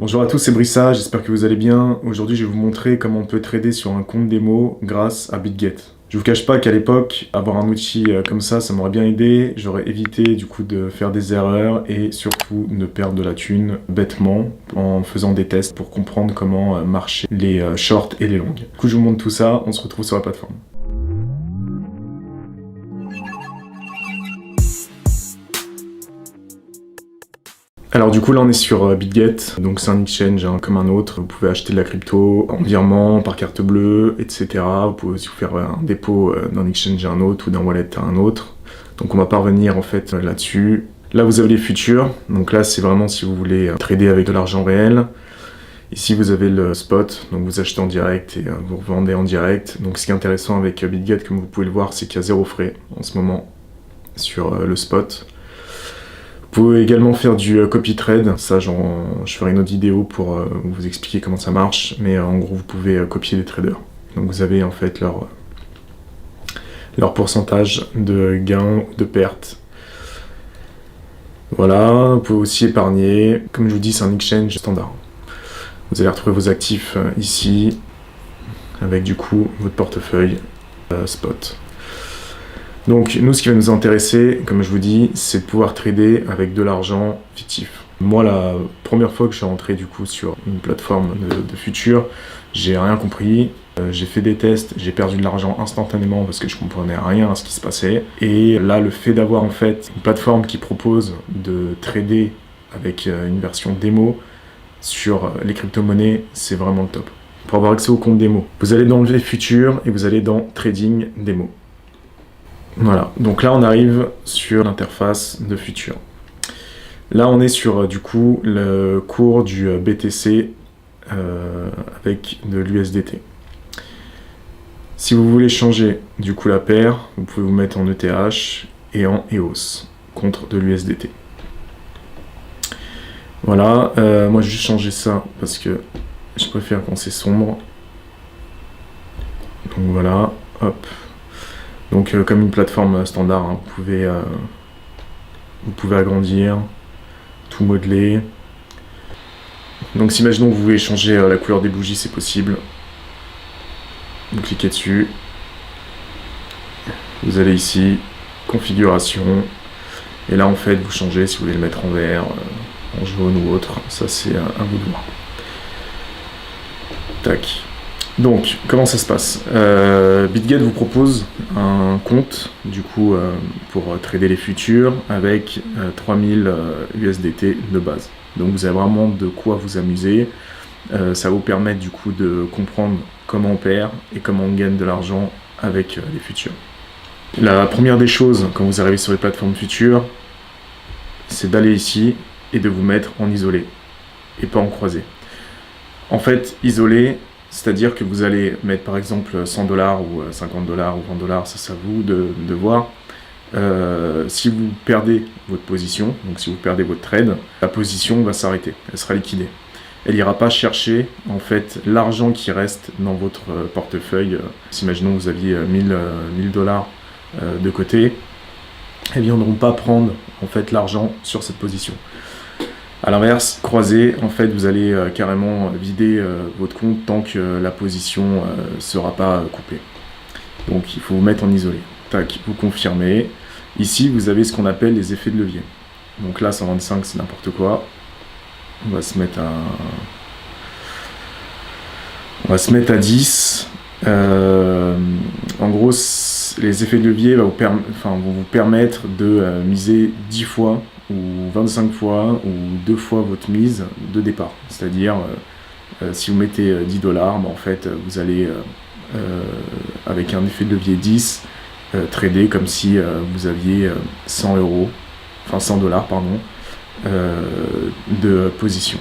Bonjour à tous, c'est Brissa, j'espère que vous allez bien. Aujourd'hui, je vais vous montrer comment on peut trader sur un compte démo grâce à BitGet. Je vous cache pas qu'à l'époque, avoir un outil comme ça m'aurait bien aidé. J'aurais évité du coup de faire des erreurs et surtout de perdre de la thune bêtement en faisant des tests pour comprendre comment marcher les shorts et les longues. Du coup, je vous montre tout ça, on se retrouve sur la plateforme. Alors du coup là on est sur BitGet, donc c'est un exchange comme un autre, vous pouvez acheter de la crypto en virement, par carte bleue, etc. Vous pouvez aussi faire un dépôt d'un exchange à un autre ou d'un wallet à un autre. Donc on va pas revenir en fait là-dessus. Là vous avez les futurs, donc là c'est vraiment si vous voulez trader avec de l'argent réel. Ici vous avez le spot, donc vous achetez en direct et vous revendez en direct. Donc ce qui est intéressant avec BitGet, comme vous pouvez le voir, c'est qu'il y a zéro frais en ce moment sur le spot. Vous pouvez également faire du copy trade, ça je ferai une autre vidéo pour vous expliquer comment ça marche, mais en gros vous pouvez copier des traders. Donc vous avez en fait leur pourcentage de gains ou de pertes. Voilà, vous pouvez aussi épargner, comme je vous dis c'est un exchange standard. Vous allez retrouver vos actifs ici, avec du coup votre portefeuille spot. Donc nous, ce qui va nous intéresser, comme je vous dis, c'est de pouvoir trader avec de l'argent fictif. Moi, la première fois que je suis rentré du coup sur une plateforme de futurs, j'ai rien compris. J'ai fait des tests, j'ai perdu de l'argent instantanément parce que je comprenais rien à ce qui se passait. Et là, le fait d'avoir en fait une plateforme qui propose de trader avec une version démo sur les crypto-monnaies, c'est vraiment le top. Pour avoir accès au compte démo, vous allez dans le futur et vous allez dans trading démo. Voilà, donc là on arrive sur l'interface de futur. Là on est sur du coup le cours du BTC avec de l'USDT. Si vous voulez changer du coup la paire, vous pouvez vous mettre en ETH et en EOS contre de l'USDT. Voilà, moi j'ai juste changé ça parce que je préfère quand c'est sombre. Donc voilà, hop. Donc comme une plateforme standard, hein, vous pouvez agrandir, tout modeler. Donc si imaginons que vous voulez changer la couleur des bougies, c'est possible. Vous cliquez dessus. Vous allez ici, configuration. Et là en fait vous changez si vous voulez le mettre en vert, en jaune ou autre. Ça c'est à vous de voir. Tac. Donc, comment ça se passe? BitGet vous propose un compte, du coup, pour trader les futurs avec 3000 USDT de base. Donc, vous avez vraiment de quoi vous amuser. Ça va vous permettre, du coup, de comprendre comment on perd et comment on gagne de l'argent avec les futurs. La première des choses, quand vous arrivez sur les plateformes futures, c'est d'aller ici et de vous mettre en isolé et pas en croisé. En fait, isolé, c'est-à-dire que vous allez mettre par exemple 100 $ ou 50 $ ou 20 $, ça c'est à vous de voir. Si vous perdez votre position, donc si vous perdez votre trade, la position va s'arrêter, elle sera liquidée. Elle n'ira pas chercher en fait l'argent qui reste dans votre portefeuille. Imaginons que vous aviez 1000 $ de côté, elles ne viendront pas prendre en fait l'argent sur cette position. A l'inverse, croisé, en fait, vous allez carrément vider votre compte tant que la position ne sera pas coupée. Donc, il faut vous mettre en isolé. Tac, vous confirmez. Ici, vous avez ce qu'on appelle les effets de levier. Donc là, 125, c'est n'importe quoi. On va se mettre à 10. En gros, les effets de levier vont vous permettre de miser 10 fois ou 25 fois ou 2 fois votre mise de départ. C'est-à-dire, si vous mettez 10 $, en fait, vous allez, avec un effet de levier 10, trader comme si vous aviez 100 $, enfin 100 $, pardon, de position.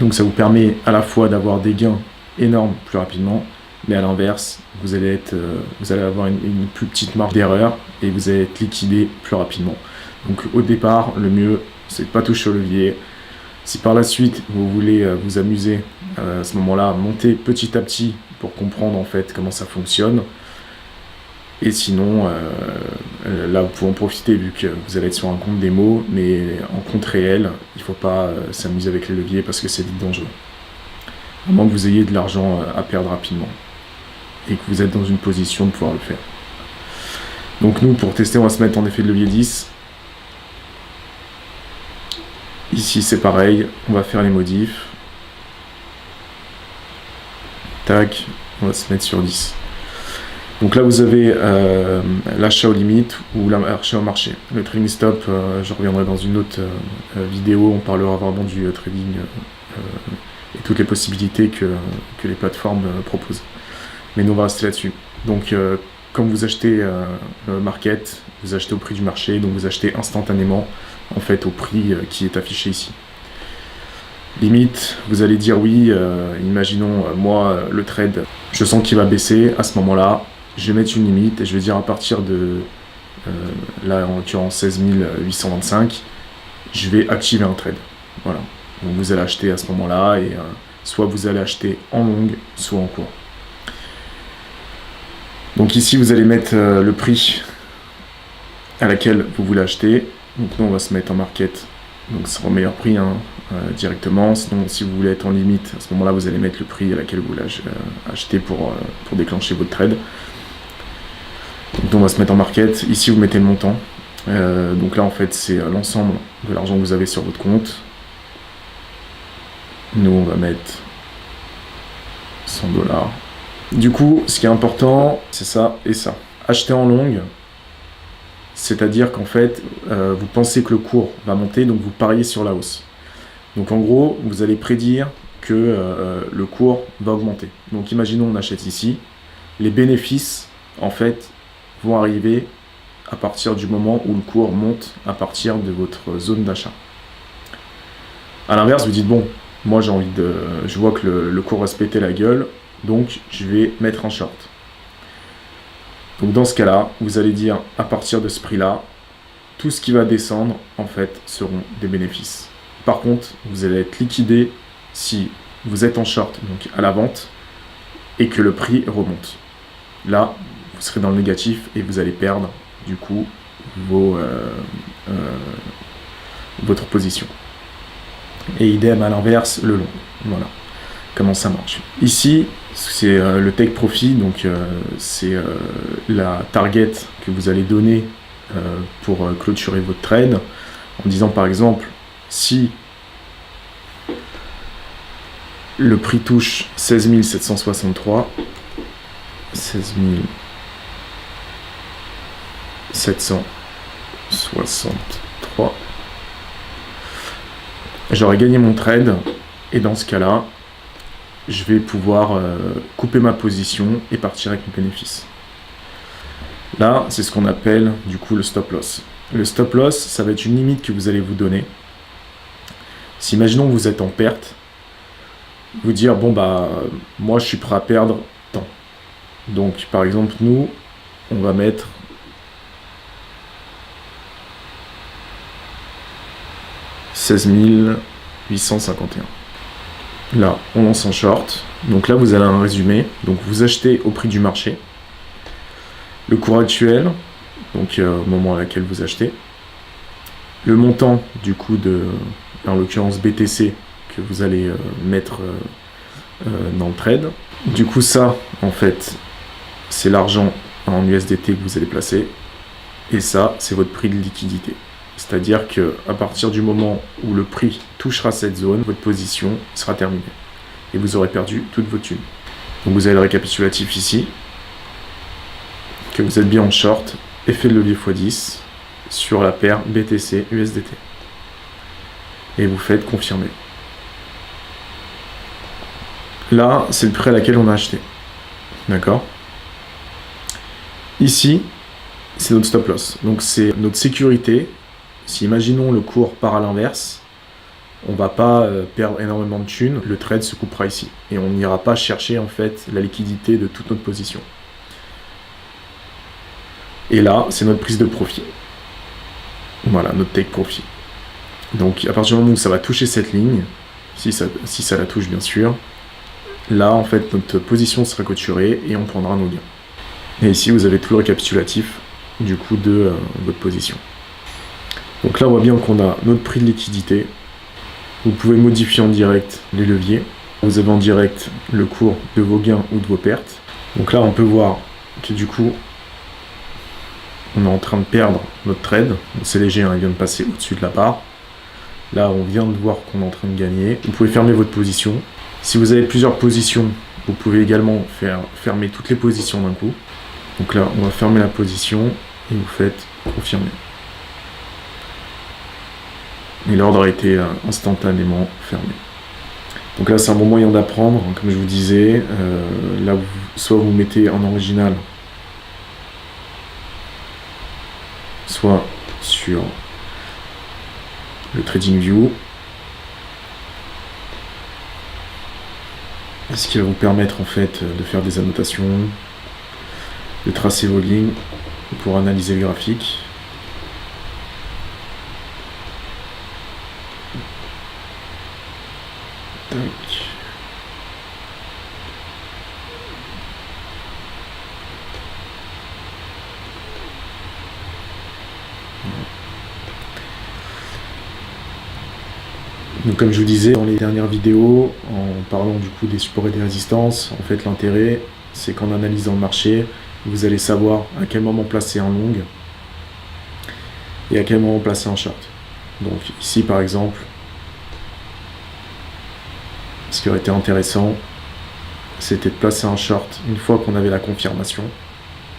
Donc ça vous permet à la fois d'avoir des gains énormes plus rapidement, mais à l'inverse, vous allez avoir une plus petite marge d'erreur et vous allez être liquidé plus rapidement. Donc au départ, le mieux, c'est de ne pas toucher au levier. Si par la suite, vous voulez vous amuser, à ce moment-là, montez petit à petit pour comprendre en fait comment ça fonctionne. Et sinon, là, vous pouvez en profiter vu que vous allez être sur un compte démo, mais en compte réel, il ne faut pas s'amuser avec les leviers parce que c'est vite dangereux. À moins que vous ayez de l'argent à perdre rapidement et que vous êtes dans une position de pouvoir le faire. Donc nous, pour tester, on va se mettre en effet de levier 10. Ici, c'est pareil, on va faire les modifs. Tac, on va se mettre sur 10. Donc là, vous avez l'achat aux limites ou l'achat au marché. Le trading stop, je reviendrai dans une autre vidéo, on parlera vraiment du trading et toutes les possibilités que les plateformes proposent. Mais nous, on va rester là-dessus. Donc, comme vous achetez market, vous achetez au prix du marché, donc vous achetez instantanément, en fait, au prix qui est affiché ici. Limite, vous allez dire oui, imaginons, moi, le trade, je sens qu'il va baisser, à ce moment-là, je vais mettre une limite et je vais dire à partir de, là en l'occurrence 16 825, je vais activer un trade. Voilà. Donc vous allez acheter à ce moment-là et soit vous allez acheter en longue, soit en court. Donc ici vous allez mettre le prix à laquelle vous voulez acheter. Donc nous on va se mettre en market, donc ce sera au meilleur prix directement. Sinon si vous voulez être en limite, à ce moment-là vous allez mettre le prix à laquelle vous voulez acheter pour déclencher votre trade. Donc on va se mettre en market, ici vous mettez le montant, donc là en fait c'est l'ensemble de l'argent que vous avez sur votre compte. Nous on va mettre 100 $. Du coup ce qui est important c'est ça et ça. Acheter en longue, c'est-à-dire qu'en fait vous pensez que le cours va monter, donc vous pariez sur la hausse. Donc en gros vous allez prédire que le cours va augmenter. Donc imaginons on achète ici, les bénéfices en fait vont arriver à partir du moment où le cours monte à partir de votre zone d'achat. A l'inverse, vous dites bon, moi je vois que le cours va se péter la gueule, donc je vais mettre un short. Donc dans ce cas-là, vous allez dire à partir de ce prix-là, tout ce qui va descendre en fait seront des bénéfices. Par contre, vous allez être liquidé si vous êtes en short, donc à la vente, et que le prix remonte. Là, vous serez dans le négatif et vous allez perdre du coup votre position. Et idem à l'inverse, le long. Voilà comment ça marche. Ici, c'est le take profit, donc c'est la target que vous allez donner pour clôturer votre trade, en disant par exemple, si le prix touche 16 763, 763, j'aurais gagné mon trade et dans ce cas-là, je vais pouvoir couper ma position et partir avec mon bénéfice. Là, c'est ce qu'on appelle du coup le stop loss. Le stop loss, ça va être une limite que vous allez vous donner. Si imaginons que vous êtes en perte, vous dire bon bah moi je suis prêt à perdre tant. Donc par exemple nous on va mettre 16 851. Là on lance en short, donc là vous avez un résumé, donc vous achetez au prix du marché, le cours actuel, donc au moment à laquelle vous achetez, le montant du coup de, en l'occurrence BTC, que vous allez mettre dans le trade. Du coup ça en fait c'est l'argent en USDT que vous allez placer et ça c'est votre prix de liquidité. C'est à dire que à partir du moment où le prix touchera cette zone, votre position sera terminée et vous aurez perdu toute votre thune. Donc vous avez le récapitulatif ici, que vous êtes bien en short, effet de levier x10 sur la paire BTC USDT et vous faites confirmer. Là, c'est le prix à laquelle on a acheté. D'accord ? Ici, c'est notre stop loss. Donc, c'est notre sécurité. Si, imaginons, le cours part à l'inverse, on ne va pas perdre énormément de thunes. Le trade se coupera ici. Et on n'ira pas chercher, en fait, la liquidité de toute notre position. Et là, c'est notre prise de profit. Voilà, notre take profit. Donc, à partir du moment où ça va toucher cette ligne, si ça la touche, bien sûr, là, en fait, notre position sera clôturée et on prendra nos gains. Et ici, vous avez tout le récapitulatif du coup de votre position. Donc là, on voit bien qu'on a notre prix de liquidité. Vous pouvez modifier en direct les leviers. Vous avez en direct le cours de vos gains ou de vos pertes. Donc là, on peut voir que du coup, on est en train de perdre notre trade. C'est léger, hein, il vient de passer au-dessus de la barre. Là, on vient de voir qu'on est en train de gagner. Vous pouvez fermer votre position. Si vous avez plusieurs positions, vous pouvez également fermer toutes les positions d'un coup. Donc là, on va fermer la position et vous faites confirmer. Et l'ordre a été instantanément fermé. Donc là, c'est un bon moyen d'apprendre, comme je vous disais. Là, soit vous mettez en original, soit sur le TradingView. Ce qui va vous permettre en fait de faire des annotations, de tracer vos lignes pour analyser le graphique. Tac. Donc comme je vous disais dans les dernières vidéos, en parlant du coup des supports et des résistances, en fait l'intérêt c'est qu'en analysant le marché, vous allez savoir à quel moment placer un long et à quel moment placer un short. Donc ici par exemple, ce qui aurait été intéressant, c'était de placer un short une fois qu'on avait la confirmation.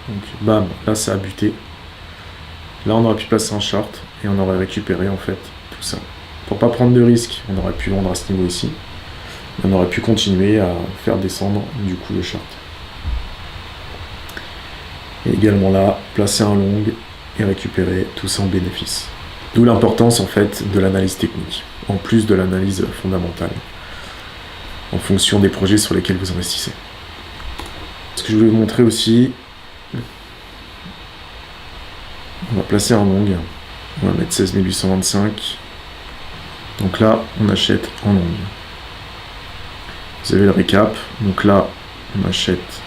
Donc bam, là ça a buté. Là on aurait pu placer un short et on aurait récupéré en fait tout ça. Pour pas prendre de risques, on aurait pu vendre à ce niveau ici. On aurait pu continuer à faire descendre du coup le short. Et également là, placer un long et récupérer tout ça en bénéfice. D'où l'importance en fait de l'analyse technique, en plus de l'analyse fondamentale, en fonction des projets sur lesquels vous investissez. Ce que je voulais vous montrer aussi, on va placer un long, on va mettre 16 825. Donc là, on achète en long. Vous avez le récap. Donc là, on achète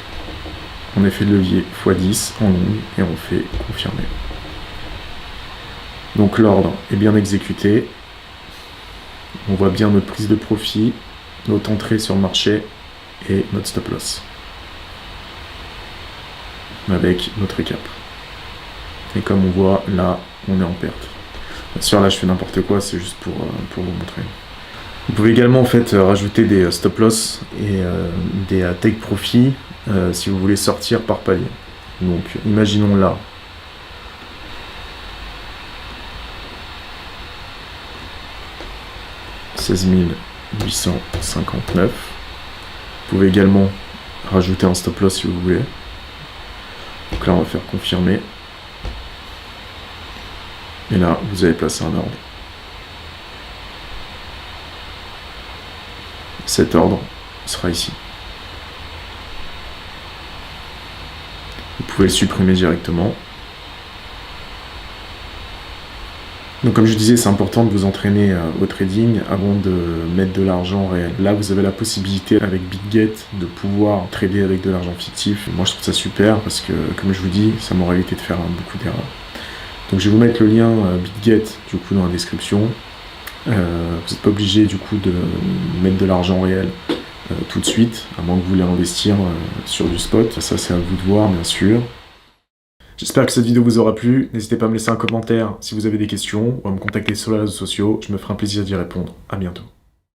en effet de levier x10 en long et on fait confirmer. Donc l'ordre est bien exécuté. On voit bien notre prise de profit, notre entrée sur le marché et notre stop loss. Avec notre récap. Et comme on voit, là, on est en perte. Bien sûr, là, je fais n'importe quoi, c'est juste pour vous montrer. Vous pouvez également en fait rajouter des stop loss et des take profit si vous voulez sortir par palier. Donc, imaginons là. « 16 859. Vous pouvez également rajouter un stop loss si vous voulez. Donc là, on va faire confirmer. Et là, vous avez placé un ordre. Cet ordre sera ici. Vous pouvez le supprimer directement. Donc comme je disais, c'est important de vous entraîner au trading avant de mettre de l'argent réel. Là, vous avez la possibilité avec BitGet de pouvoir trader avec de l'argent fictif. Moi, je trouve ça super parce que, comme je vous dis, ça m'aurait évité de faire beaucoup d'erreurs. Donc je vais vous mettre le lien BitGet du coup dans la description. Vous n'êtes pas obligé du coup de mettre de l'argent réel tout de suite, à moins que vous voulez investir sur du spot. Ça c'est à vous de voir bien sûr. J'espère que cette vidéo vous aura plu. N'hésitez pas à me laisser un commentaire si vous avez des questions ou à me contacter sur les réseaux sociaux. Je me ferai un plaisir d'y répondre. À bientôt.